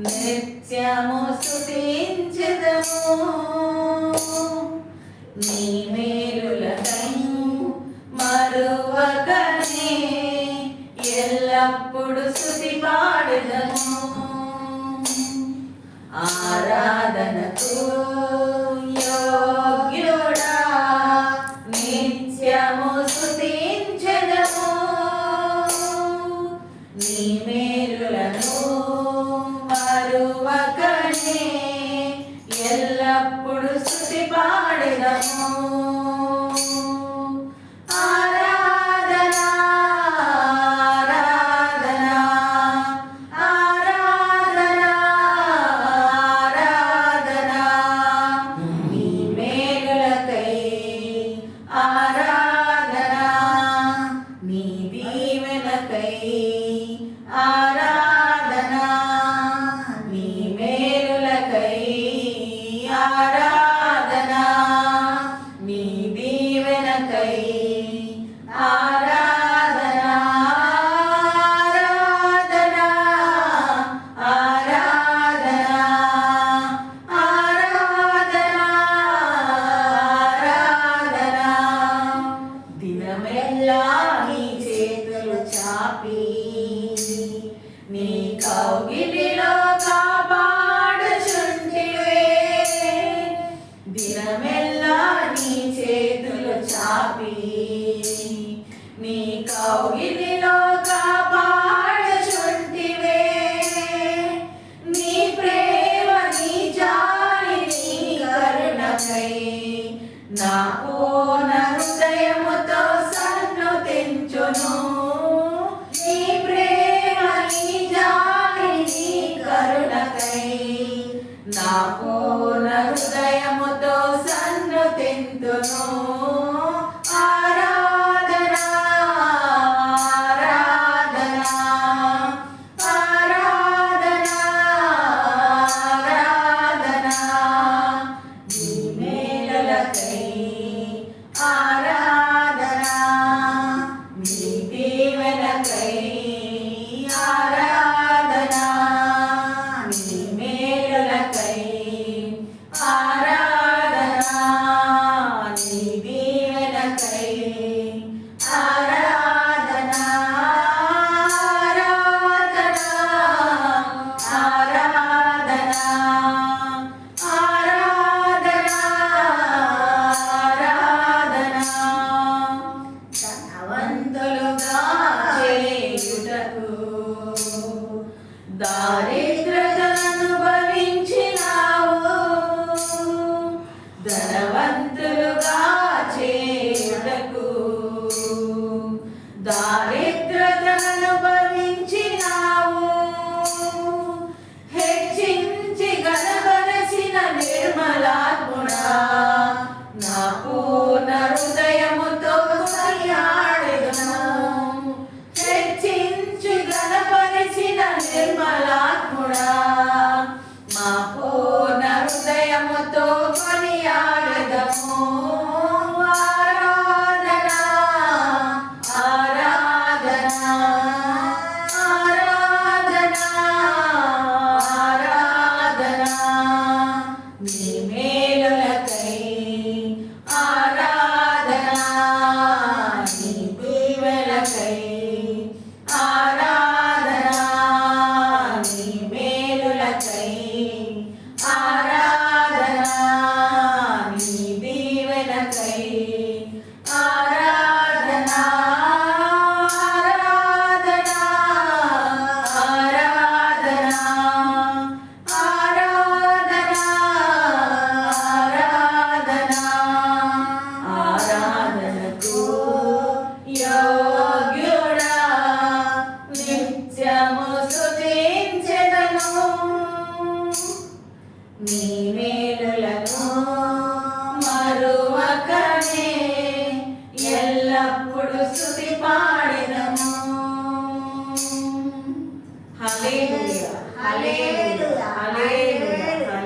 నిత్యము స్తుతించెదము నీ మేలులకై మరువకనే ఎల్లప్పుడు స్తుతి పాడెదము ఆరాధనకు యోగ్యుడా నిత్యము స్తుతించెదము నీ మేలులను మరువకనే ఎల్లప్పుడు స్తుతి పాడెదము ఆరాధనా నీ మేలులకై ఆరాధనా నీ దీవెనకై ఆరాధనా ఆరాధనా ఆరాధనా ఆరాధనా ఆరాధనా దినమెల్లా నీ చేతులు చాపి నీ కౌగిలిలో కాపాడుచుంటివే దినమెల్లా నీ చేతులు చాపి నీ కౌగిలిలో కాపాడుచుంటివే నీ ప్రేమ నీ జాలి నీ కరుణకై నా పూర్ణ హృదయముతో సన్నుతించును నా పూర్ణ హృదయముతో సన్నుతింతును ఆరాధనా ఆరాధనా ఆరాధనా ఆరాధనా నీ మేలులకై ఆరాధనా నీ దీవెనకై ఆరాధనా నీ మేలులకై ఆరాధనా నీ దీవెనకై ఆరాధనా ఆరాధనా ఆరాధనా ఆరాధనా ధనవంతులుగా చేయుటకు దారి